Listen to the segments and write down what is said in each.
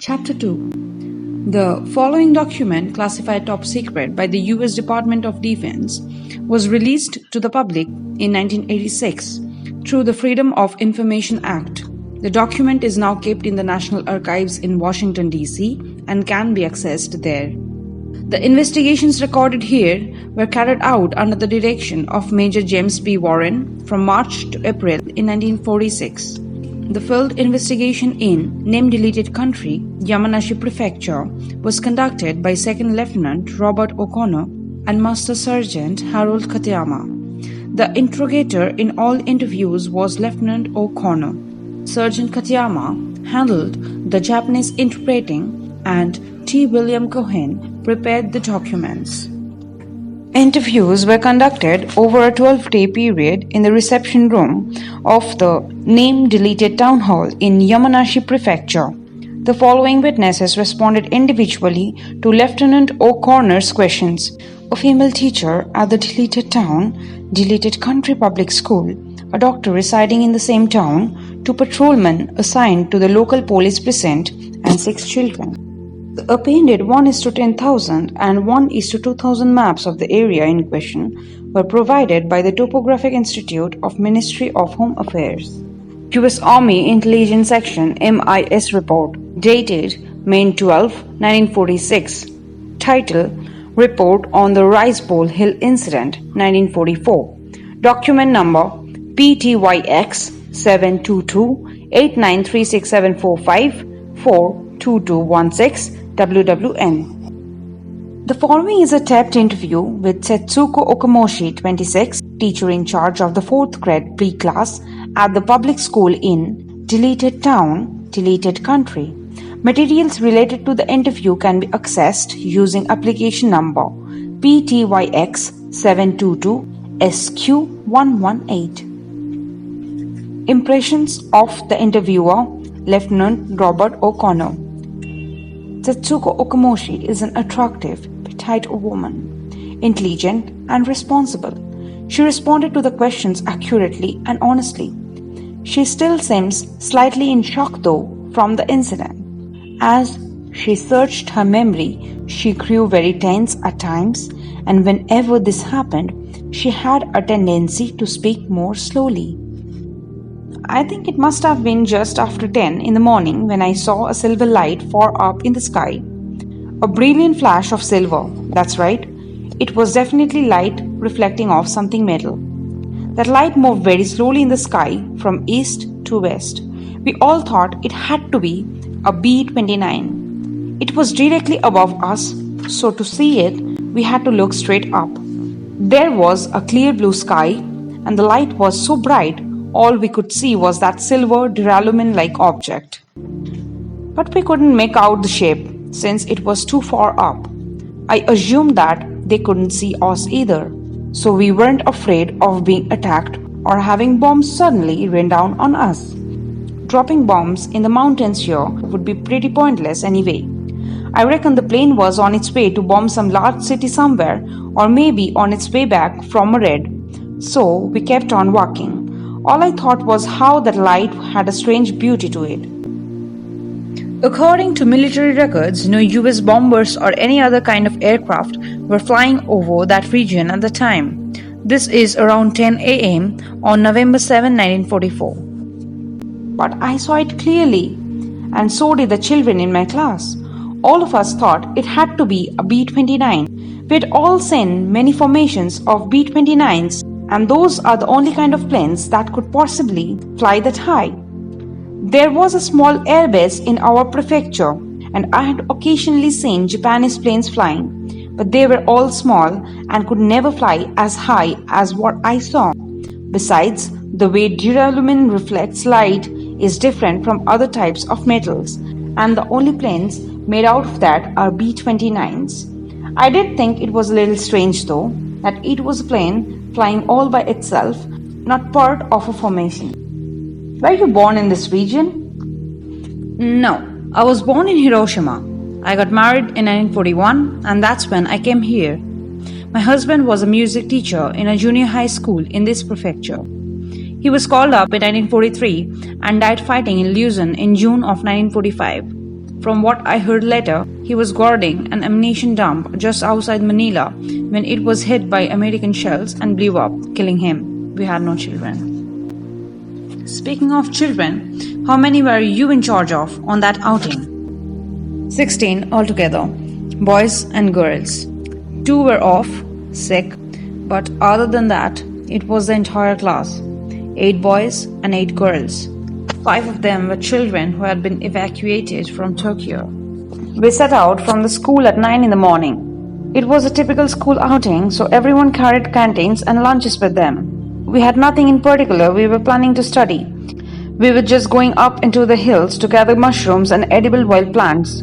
Chapter 2. The following document, classified top secret by the US Department of Defense, was released to the public in 1986 through the Freedom of Information Act. The document is now kept in the National Archives in Washington, D.C. and can be accessed there. The investigations recorded here were carried out under the direction of Major James B. Warren from March to April in 1946. The field investigation in name-deleted country, Yamanashi Prefecture, was conducted by Second Lieutenant Robert O'Connor and Master Sergeant Harold Katayama. The interrogator in all interviews was Lieutenant O'Connor. Sergeant Katayama handled the Japanese interpreting, and T. William Cohen prepared the documents. Interviews were conducted over a 12-day period in the reception room of the name-deleted town hall in Yamanashi Prefecture. The following witnesses responded individually to Lieutenant O'Connor's questions: a female teacher at the deleted town, deleted country public school, a doctor residing in the same town, 2 patrolmen assigned to the local police precinct, and 6 children. The appended 1:10,000 and 1:2,000 maps of the area in question were provided by the Topographic Institute of Ministry of Home Affairs. U.S. Army Intelligence Section MIS report dated May 12, 1946. Title: Report on the Rice Bowl Hill Incident, 1944. Document number PTYX 722-8936745-42216 WWN. The following is a taped interview with Setsuko Okamoshi, 26, teacher in charge of the 4th grade pre-class at the public school in deleted town, deleted country. Materials related to the interview can be accessed using application number PTYX 722-SQ118. Impressions of the interviewer, Lieutenant Robert O'Connor. Setsuko Okamoshi is an attractive, petite woman, intelligent and responsible. She responded to the questions accurately and honestly. She still seems slightly in shock though from the incident. As she searched her memory, she grew very tense at times, and whenever this happened, she had a tendency to speak more slowly. I think it must have been just after 10 in the morning when I saw a silver light far up in the sky. A brilliant flash of silver, that's right. It was definitely light reflecting off something metal. That light moved very slowly in the sky from east to west. We all thought it had to be a B-29. It was directly above us, so to see it, we had to look straight up. There was a clear blue sky, and the light was so bright, all we could see was that silver duralumin-like object. But we couldn't make out the shape, since it was too far up. I assumed that they couldn't see us either, so we weren't afraid of being attacked or having bombs suddenly rain down on us. Dropping bombs in the mountains here would be pretty pointless anyway. I reckon the plane was on its way to bomb some large city somewhere, or maybe on its way back from a raid. So we kept on walking. All I thought was how that light had a strange beauty to it. According to military records, no US bombers or any other kind of aircraft were flying over that region at the time. This is around 10 a.m. on November 7, 1944. But I saw it clearly, and so did the children in my class. All of us thought it had to be a B-29. We had all seen many formations of B-29s, and those are the only kind of planes that could possibly fly that high. There was a small airbase in our prefecture, and I had occasionally seen Japanese planes flying, but they were all small and could never fly as high as what I saw. Besides, the way duralumin reflects light is different from other types of metals, and the only planes made out of that are B-29s. I did think it was a little strange though, that it was a plane flying all by itself, not part of a formation. Were you born in this region? No, I was born in Hiroshima. I got married in 1941, and that's when I came here. My husband was a music teacher in a junior high school in this prefecture. He was called up in 1943 and died fighting in Luzon in June of 1945. From what I heard later, he was guarding an ammunition dump just outside Manila when it was hit by American shells and blew up, killing him. We had no children. Speaking of children, how many were you in charge of on that outing? 16 altogether, boys and girls. 2 were off, sick, but other than that, it was the entire class. 8 boys and 8 girls. 5 of them were children who had been evacuated from Tokyo. We set out from the school at 9 in the morning. It was a typical school outing, so everyone carried canteens and lunches with them. We had nothing in particular we were planning to study. We were just going up into the hills to gather mushrooms and edible wild plants.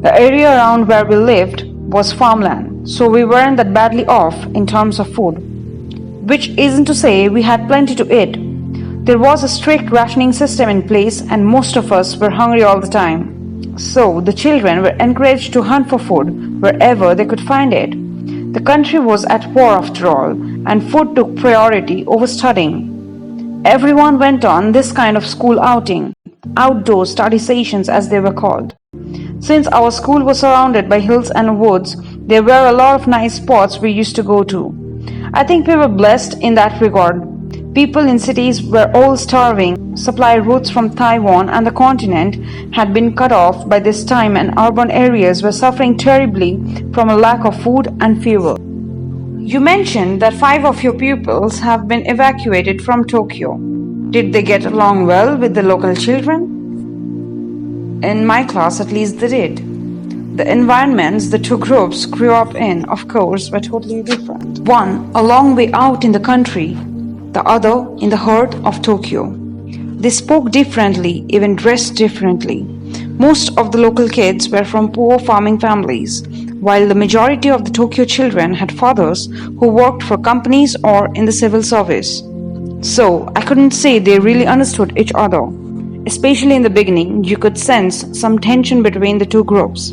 The area around where we lived was farmland, so we weren't that badly off in terms of food. Which isn't to say we had plenty to eat. There was a strict rationing system in place and most of us were hungry all the time. So the children were encouraged to hunt for food wherever they could find it. The country was at war after all, and food took priority over studying. Everyone went on this kind of school outing, outdoor study sessions as they were called. Since our school was surrounded by hills and woods, there were a lot of nice spots we used to go to. I think we were blessed in that regard. People in cities were all starving. Supply routes from Taiwan and the continent had been cut off by this time, and urban areas were suffering terribly from a lack of food and fuel. You mentioned that 5 of your pupils have been evacuated from Tokyo. Did they get along well with the local children? In my class, at least, they did. The environments the 2 groups grew up in, of course, were totally different. One a long way out in the country, the other in the heart of Tokyo. They spoke differently, even dressed differently. Most of the local kids were from poor farming families, while the majority of the Tokyo children had fathers who worked for companies or in the civil service. So I couldn't say they really understood each other. Especially in the beginning, you could sense some tension between the 2 groups.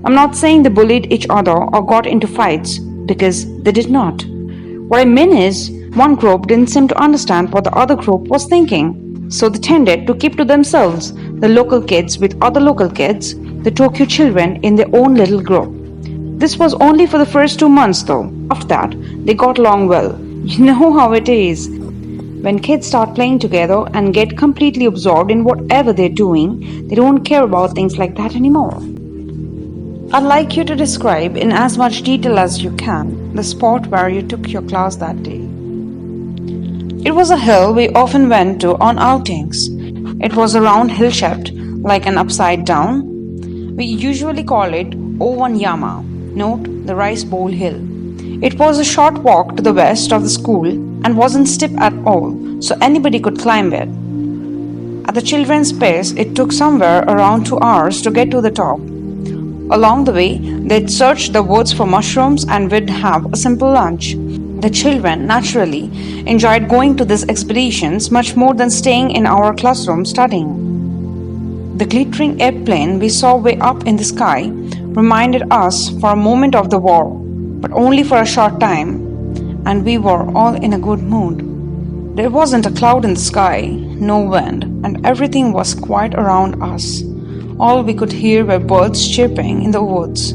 I'm not saying they bullied each other or got into fights, because they did not. What I mean is, one group didn't seem to understand what the other group was thinking, so they tended to keep to themselves, the local kids with other local kids, the Tokyo children in their own little group. This was only for the first 2 months though. After that, they got along well. You know how it is. When kids start playing together and get completely absorbed in whatever they're doing, they don't care about things like that anymore. I'd like you to describe in as much detail as you can the spot where you took your class that day. It was a hill we often went to on outings. It was a round hill shaped like an upside down. We usually call it Owanyama, note the rice bowl hill. It was a short walk to the west of the school and wasn't steep at all, so anybody could climb it. At the children's pace, it took somewhere around 2 hours to get to the top. Along the way, they'd search the woods for mushrooms and we'd have a simple lunch. The children, naturally, enjoyed going to these expeditions much more than staying in our classroom studying. The glittering airplane we saw way up in the sky reminded us for a moment of the war, but only for a short time, and we were all in a good mood. There wasn't a cloud in the sky, no wind, and everything was quiet around us. All we could hear were birds chirping in the woods.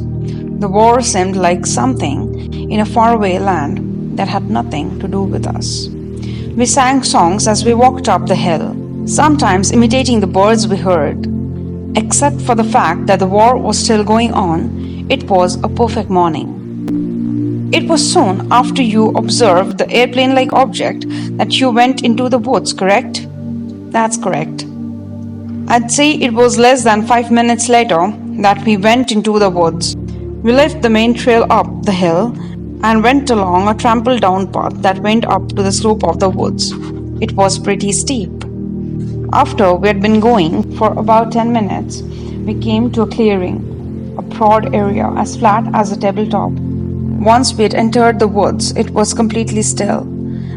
The war seemed like something in a faraway land that had nothing to do with us. We sang songs as we walked up the hill, sometimes imitating the birds we heard. Except for the fact that the war was still going on, it was a perfect morning. It was soon after you observed the airplane-like object that you went into the woods, correct? That's correct. I'd say it was less than 5 minutes later that we went into the woods. We left the main trail up the hill and went along a trampled down path that went up to the slope of the woods. It was pretty steep. After we had been going for about 10 minutes, we came to a clearing, a broad area as flat as a tabletop. Once we had entered the woods, it was completely still,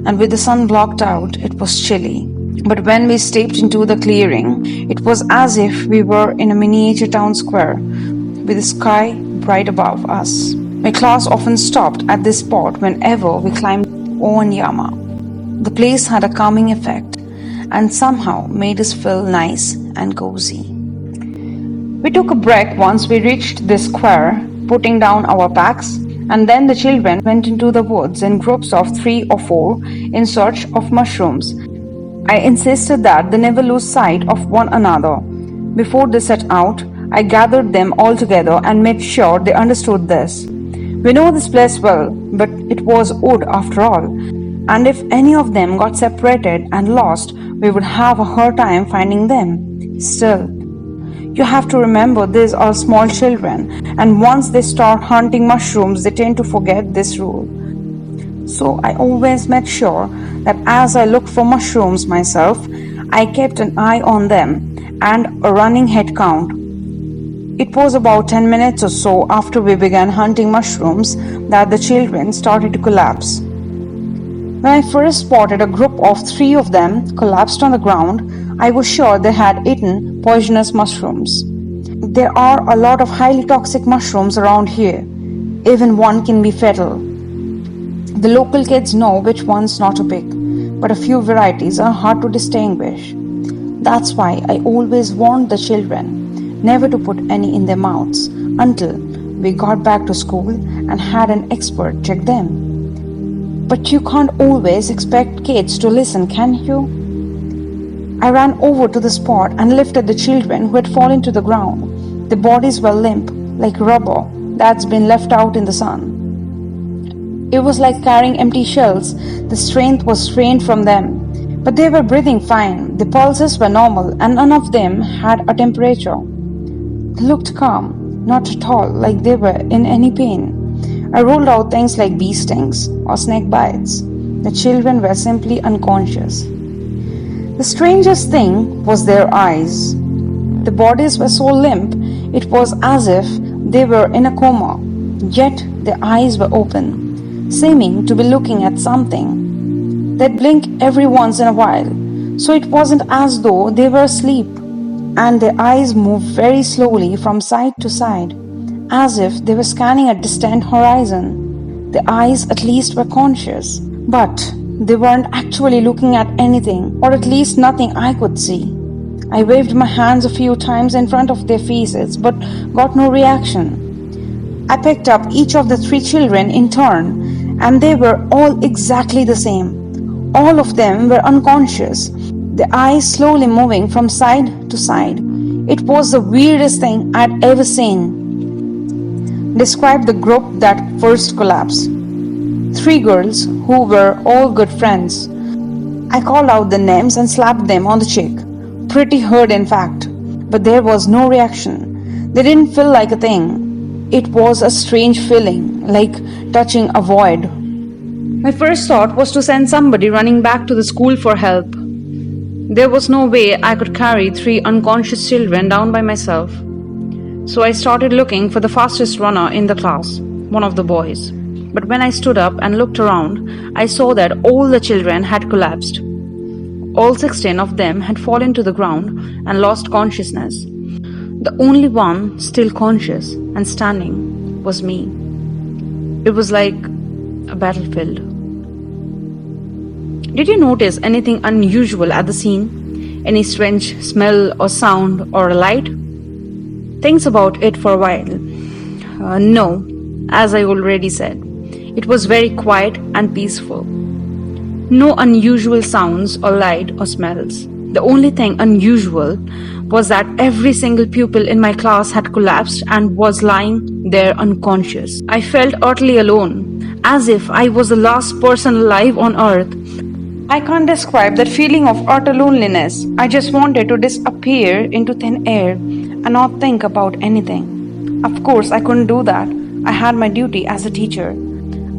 and with the sun blocked out, it was chilly. But when we stepped into the clearing, it was as if we were in a miniature town square, with the sky bright above us. My class often stopped at this spot whenever we climbed Owanyama. The place had a calming effect, and somehow made us feel nice and cozy. We took a break once we reached the square, putting down our packs, and then the children went into the woods in groups of 3 or 4 in search of mushrooms. I insisted that they never lose sight of one another. Before they set out, I gathered them all together and made sure they understood this. We know this place well, but it was wood after all, and if any of them got separated and lost, we would have a hard time finding them. Still, you have to remember these are small children, and once they start hunting mushrooms, they tend to forget this rule. So I always made sure that as I looked for mushrooms myself, I kept an eye on them and a running head count. It was about 10 minutes or so after we began hunting mushrooms that the children started to collapse. When I first spotted a group of 3 of them collapsed on the ground, I was sure they had eaten poisonous mushrooms. There are a lot of highly toxic mushrooms around here. Even one can be fatal. The local kids know which ones not to pick, but a few varieties are hard to distinguish. That's why I always warned the children never to put any in their mouths until we got back to school and had an expert check them. But you can't always expect kids to listen, can you? I ran over to the spot and lifted the children who had fallen to the ground. Their bodies were limp, like rubber that's been left out in the sun. It was like carrying empty shells. The strength was strained from them. But they were breathing fine. The pulses were normal, and none of them had a temperature. They looked calm, not at all like they were in any pain. I ruled out things like bee stings or snake bites. The children were simply unconscious. The strangest thing was their eyes. The bodies were so limp, it was as if they were in a coma, yet their eyes were open, seeming to be looking at something. They'd blink every once in a while, so it wasn't as though they were asleep, and their eyes moved very slowly from side to side, as if they were scanning a distant horizon. The eyes at least were conscious, but they weren't actually looking at anything, or at least nothing I could see. I waved my hands a few times in front of their faces, but got no reaction. I picked up each of the 3 children in turn, and they were all exactly the same. All of them were unconscious, the eyes slowly moving from side to side. It was the weirdest thing I'd ever seen. Describe the group that first collapsed. 3 girls who were all good friends. I called out the names and slapped them on the cheek. Pretty hard, in fact, but there was no reaction. They didn't feel like a thing. It was a strange feeling, like touching a void. My first thought was to send somebody running back to the school for help. There was no way I could carry 3 unconscious children down by myself. So I started looking for the fastest runner in the class, one of the boys. But when I stood up and looked around, I saw that all the children had collapsed. All 16 of them had fallen to the ground and lost consciousness. The only one still conscious and standing was me. It was like a battlefield. Did you notice anything unusual at the scene? Any strange smell or sound or light? Think about it for a while. No, as I already said, it was very quiet and peaceful. No unusual sounds or light or smells. The only thing unusual was that every single pupil in my class had collapsed and was lying there unconscious. I felt utterly alone, as if I was the last person alive on earth. I can't describe that feeling of utter loneliness. I just wanted to disappear into thin air and not think about anything. Of course, I couldn't do that. I had my duty as a teacher.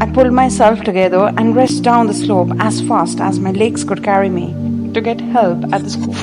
I pulled myself together and raced down the slope as fast as my legs could carry me to get help at the school.